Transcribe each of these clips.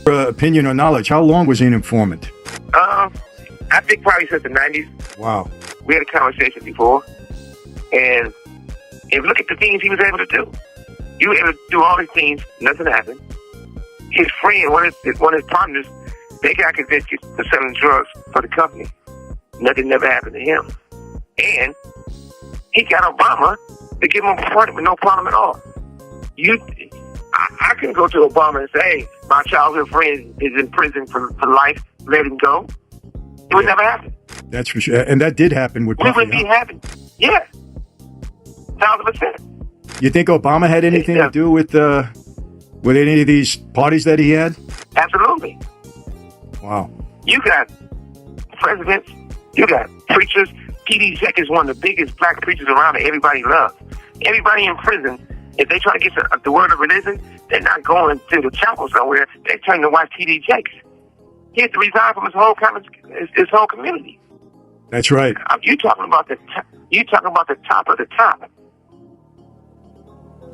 Opinion or knowledge, how long was he an informant? I think probably since the 90s. Wow. We had a conversation before, and if you look at the things he was able to do, he was able to do all these things, nothing happened. His friend, one of his partners, they got convicted for selling drugs for the company. Nothing never happened to him. And he got Obama to give him a pardon with no problem at all. I can go to Obama and say, hey, my childhood friend is in prison for life, let him go. It would never happen. That's for sure. And that did happen with We wouldn't be happy. Yeah. 1,000%. You think Obama had anything to do with any of these parties that he had? Absolutely. Wow. You got presidents, you got preachers. T.D. Jakes is one of the biggest black preachers around that everybody loves. Everybody in prison, if they try to get the word of religion, they're not going to the chapel somewhere. They turn to watch T.D. Jakes. He had to resign from his whole community. That's right. You talking about the top of the top.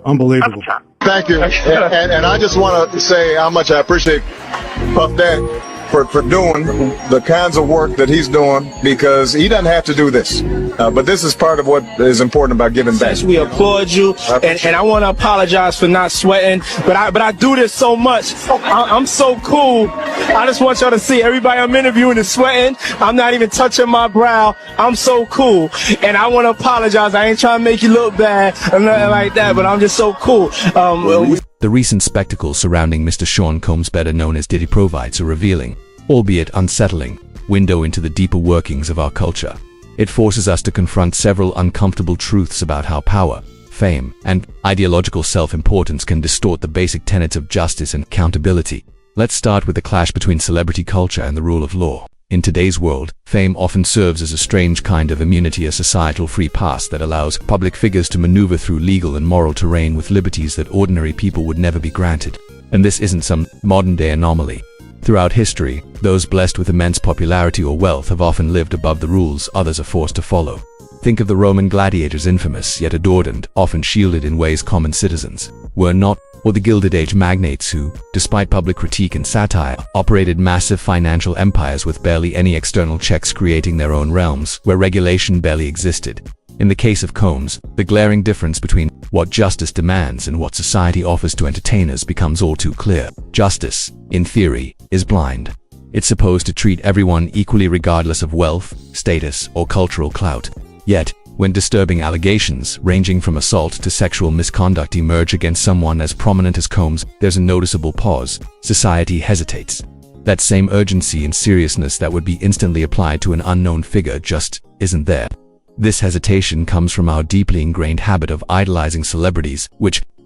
Unbelievable. Thank you. And I just want to say how much I appreciate Puff Dad for doing the kinds of work that he's doing, because he doesn't have to do this. But this is part of what is important about giving back. Yes, we applaud you, and I want to apologize for not sweating, but I do this so much. I'm so cool. I just want y'all to see everybody I'm interviewing is sweating. I'm not even touching my brow. I'm so cool, and I want to apologize. I ain't trying to make you look bad or nothing like that, but I'm just so cool. The recent spectacle surrounding Mr. Sean Combs, better known as Diddy, provides a revealing, albeit unsettling, window into the deeper workings of our culture. It forces us to confront several uncomfortable truths about how power, fame, and ideological self-importance can distort the basic tenets of justice and accountability. Let's start with the clash between celebrity culture and the rule of law. In today's world, fame often serves as a strange kind of immunity, a societal free pass that allows public figures to maneuver through legal and moral terrain with liberties that ordinary people would never be granted. And this isn't some modern-day anomaly. Throughout history, those blessed with immense popularity or wealth have often lived above the rules others are forced to follow. Think of the Roman gladiators, infamous yet adored and often shielded in ways common citizens were not, or the Gilded Age magnates who, despite public critique and satire, operated massive financial empires with barely any external checks, creating their own realms where regulation barely existed. In the case of Combs, the glaring difference between what justice demands and what society offers to entertainers becomes all too clear. Justice, in theory, is blind. It's supposed to treat everyone equally regardless of wealth, status, or cultural clout. Yet, when disturbing allegations, ranging from assault to sexual misconduct, emerge against someone as prominent as Combs, there's a noticeable pause. Society hesitates. That same urgency and seriousness that would be instantly applied to an unknown figure just isn't there. This hesitation comes from our deeply ingrained habit of idolizing celebrities,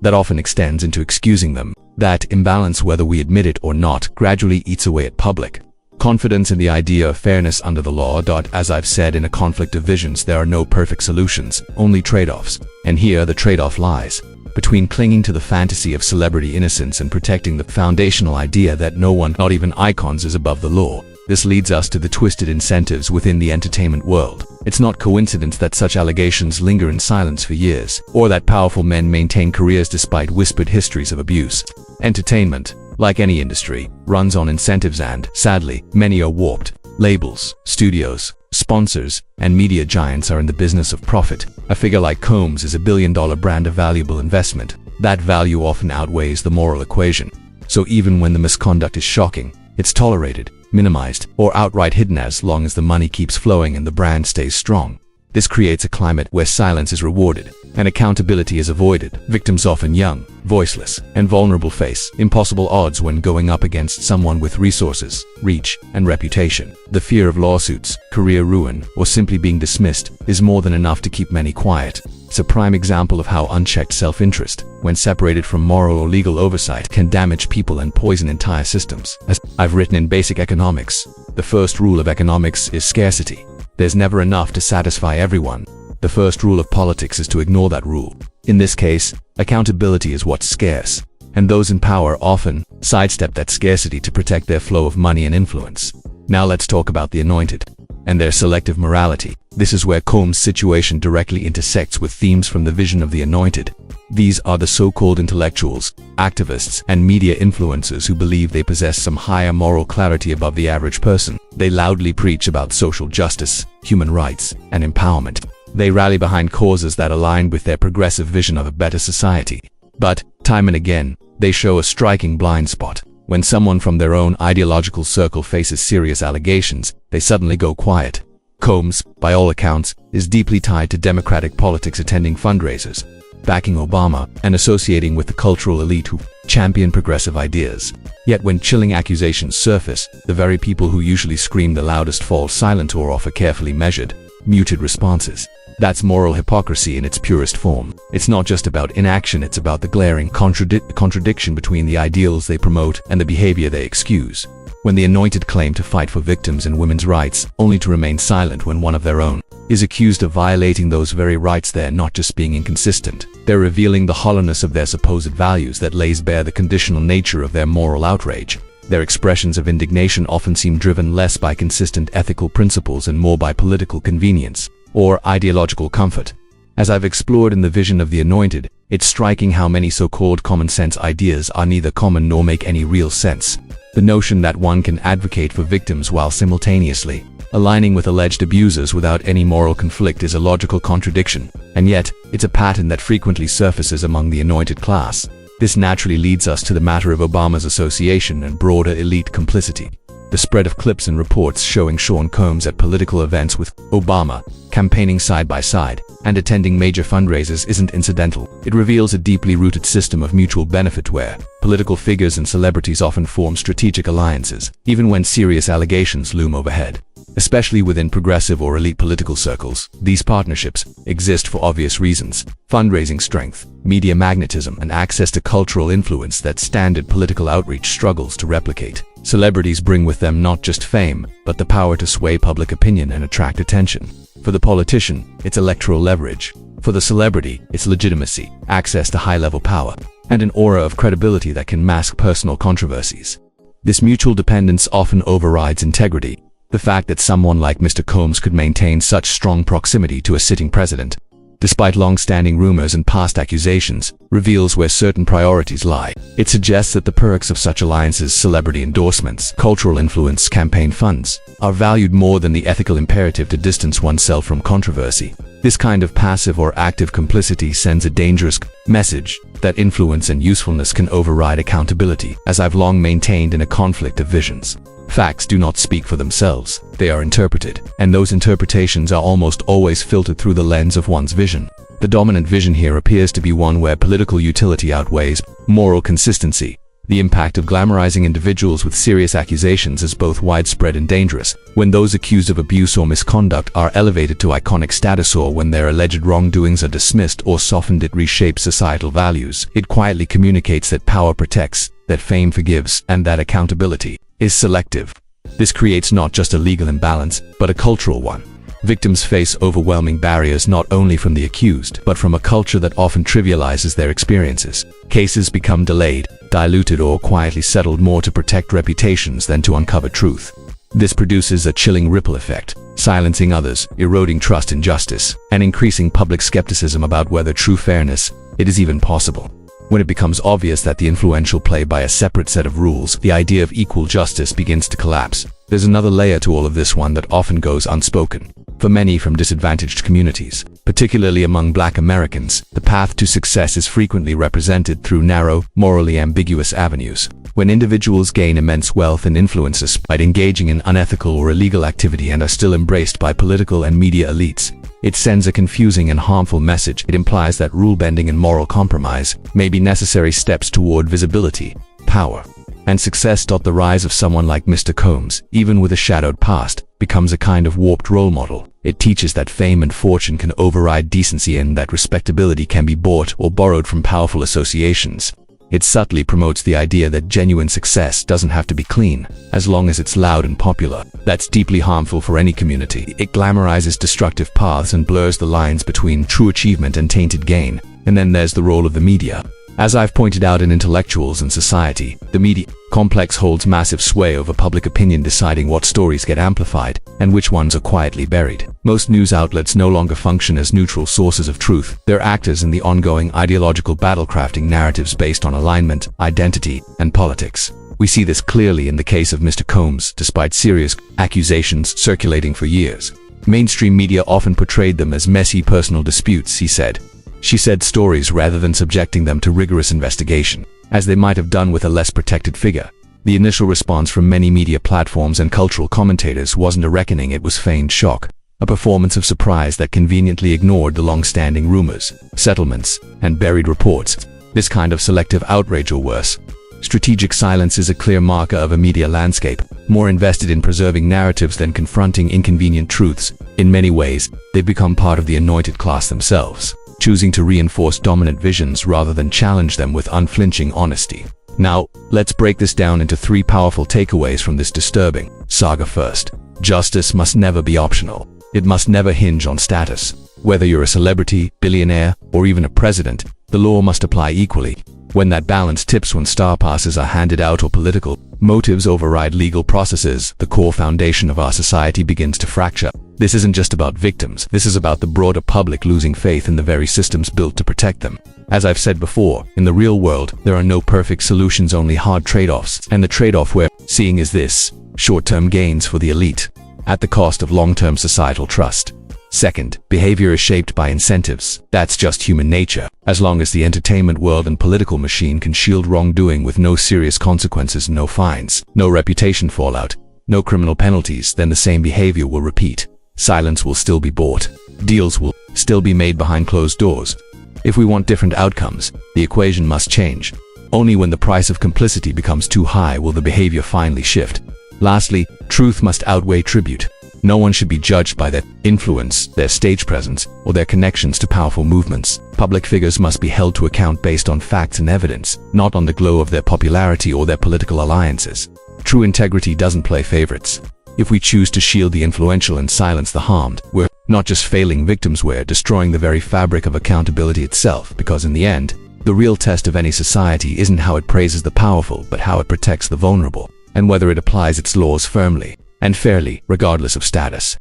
that often extends into excusing them. That imbalance, whether we admit it or not, gradually eats away at public confidence in the idea of fairness under the law. As I've said, in a conflict of visions, there are no perfect solutions, only trade-offs. And here the trade-off lies between clinging to the fantasy of celebrity innocence and protecting the foundational idea that no one, not even icons, is above the law. This leads us to the twisted incentives within the entertainment world. It's not coincidence that such allegations linger in silence for years, or that powerful men maintain careers despite whispered histories of abuse. Entertainment, like any industry, runs on incentives, and, sadly, many are warped. Labels, studios, sponsors, and media giants are in the business of profit. A figure like Combs is a billion-dollar brand, a valuable investment. That value often outweighs the moral equation. So even when the misconduct is shocking, it's tolerated, minimized, or outright hidden as long as the money keeps flowing and the brand stays strong. This creates a climate where silence is rewarded and accountability is avoided. Victims, often young, voiceless, and vulnerable, face impossible odds when going up against someone with resources, reach, and reputation. The fear of lawsuits, career ruin, or simply being dismissed is more than enough to keep many quiet. It's a prime example of how unchecked self-interest, when separated from moral or legal oversight, can damage people and poison entire systems. As I've written in Basic Economics, the first rule of economics is scarcity. There's never enough to satisfy everyone. The first rule of politics is to ignore that rule. In this case, accountability is what's scarce, and those in power often sidestep that scarcity to protect their flow of money and influence. Now let's talk about the anointed and their selective morality. This is where Combs' situation directly intersects with themes from the vision of the anointed. These are the so-called intellectuals, activists, and media influencers who believe they possess some higher moral clarity above the average person. They loudly preach about social justice, human rights, and empowerment. They rally behind causes that align with their progressive vision of a better society. But, time and again, they show a striking blind spot. When someone from their own ideological circle faces serious allegations, they suddenly go quiet. Combs, by all accounts, is deeply tied to Democratic politics, attending fundraisers, backing Obama, and associating with the cultural elite who champion progressive ideas. Yet when chilling accusations surface, the very people who usually scream the loudest fall silent or offer carefully measured, muted responses. That's moral hypocrisy in its purest form. It's not just about inaction, it's about the glaring contradiction between the ideals they promote and the behavior they excuse. When the anointed claim to fight for victims and women's rights, only to remain silent when one of their own is accused of violating those very rights, they're not just being inconsistent. They're revealing the hollowness of their supposed values that lays bare the conditional nature of their moral outrage. Their expressions of indignation often seem driven less by consistent ethical principles and more by political convenience or ideological comfort. As I've explored in the vision of the anointed, it's striking how many so-called common-sense ideas are neither common nor make any real sense. The notion that one can advocate for victims while simultaneously aligning with alleged abusers without any moral conflict is a logical contradiction, and yet, it's a pattern that frequently surfaces among the anointed class. This naturally leads us to the matter of Obama's association and broader elite complicity. The spread of clips and reports showing Sean Combs at political events with Obama, campaigning side by side, and attending major fundraisers isn't incidental. It reveals a deeply rooted system of mutual benefit where political figures and celebrities often form strategic alliances, even when serious allegations loom overhead. Especially within progressive or elite political circles, these partnerships exist for obvious reasons: fundraising strength, media magnetism, and access to cultural influence that standard political outreach struggles to replicate. Celebrities bring with them not just fame, but the power to sway public opinion and attract attention. For the politician, it's electoral leverage. For the celebrity, it's legitimacy, access to high-level power, and an aura of credibility that can mask personal controversies. This mutual dependence often overrides integrity. The fact that someone like Mr. Combs could maintain such strong proximity to a sitting president, despite long-standing rumors and past accusations, reveals where certain priorities lie. It suggests that the perks of such alliances, celebrity endorsements, cultural influence, campaign funds, are valued more than the ethical imperative to distance oneself from controversy. This kind of passive or active complicity sends a dangerous message that influence and usefulness can override accountability, as I've long maintained in a conflict of visions. Facts do not speak for themselves, they are interpreted, and those interpretations are almost always filtered through the lens of one's vision. The dominant vision here appears to be one where political utility outweighs moral consistency. The impact of glamorizing individuals with serious accusations is both widespread and dangerous. When those accused of abuse or misconduct are elevated to iconic status, or when their alleged wrongdoings are dismissed or softened, it reshapes societal values. It quietly communicates that power protects, that fame forgives, and that accountability is selective. This creates not just a legal imbalance, but a cultural one. Victims face overwhelming barriers not only from the accused, but from a culture that often trivializes their experiences. Cases become delayed, diluted, or quietly settled more to protect reputations than to uncover truth. This produces a chilling ripple effect, silencing others, eroding trust in justice, and increasing public skepticism about whether true fairness is even possible. When it becomes obvious that the influential play by a separate set of rules, the idea of equal justice begins to collapse. There's another layer to all of this, one that often goes unspoken. For many from disadvantaged communities, particularly among Black Americans, the path to success is frequently represented through narrow, morally ambiguous avenues. When individuals gain immense wealth and influence despite engaging in unethical or illegal activity and are still embraced by political and media elites, it sends a confusing and harmful message. It implies that rule-bending and moral compromise may be necessary steps toward visibility, power, and success. The rise of someone like Mr. Combs, even with a shadowed past, becomes a kind of warped role model. It teaches that fame and fortune can override decency and that respectability can be bought or borrowed from powerful associations. It subtly promotes the idea that genuine success doesn't have to be clean, as long as it's loud and popular. That's deeply harmful for any community. It glamorizes destructive paths and blurs the lines between true achievement and tainted gain. And then there's the role of the media. As I've pointed out in Intellectuals and Society, the media complex holds massive sway over public opinion, deciding what stories get amplified and which ones are quietly buried. Most news outlets no longer function as neutral sources of truth. They're actors in the ongoing ideological battle-crafting narratives based on alignment, identity, and politics. We see this clearly in the case of Mr. Combs, despite serious accusations circulating for years. Mainstream media often portrayed them as messy personal disputes, he said. She said stories rather than subjecting them to rigorous investigation, as they might have done with a less protected figure. The initial response from many media platforms and cultural commentators wasn't a reckoning, it was feigned shock. A performance of surprise that conveniently ignored the long-standing rumors, settlements, and buried reports. This kind of selective outrage, or worse, strategic silence, is a clear marker of a media landscape more invested in preserving narratives than confronting inconvenient truths. In many ways, they've become part of the anointed class themselves, choosing to reinforce dominant visions rather than challenge them with unflinching honesty. Now, let's break this down into 3 powerful takeaways from this disturbing saga. First, justice must never be optional. It must never hinge on status. Whether you're a celebrity, billionaire, or even a president, the law must apply equally. When that balance tips, when star passes are handed out or political motives override legal processes, the core foundation of our society begins to fracture. This isn't just about victims. This is about the broader public losing faith in the very systems built to protect them. As I've said before, in the real world, there are no perfect solutions, only hard trade-offs. And the trade-off we're seeing is this: short-term gains for the elite, at the cost of long-term societal trust. Second, behavior is shaped by incentives. That's just human nature. As long as the entertainment world and political machine can shield wrongdoing with no serious consequences, no fines, no reputation fallout, no criminal penalties, then the same behavior will repeat. Silence will still be bought. Deals will still be made behind closed doors. If we want different outcomes, the equation must change. Only when the price of complicity becomes too high will the behavior finally shift. Lastly, truth must outweigh tribute. No one should be judged by their influence, their stage presence, or their connections to powerful movements. Public figures must be held to account based on facts and evidence, not on the glow of their popularity or their political alliances. True integrity doesn't play favorites. If we choose to shield the influential and silence the harmed, we're not just failing victims, we're destroying the very fabric of accountability itself, because in the end, the real test of any society isn't how it praises the powerful, but how it protects the vulnerable, and whether it applies its laws firmly and fairly, regardless of status.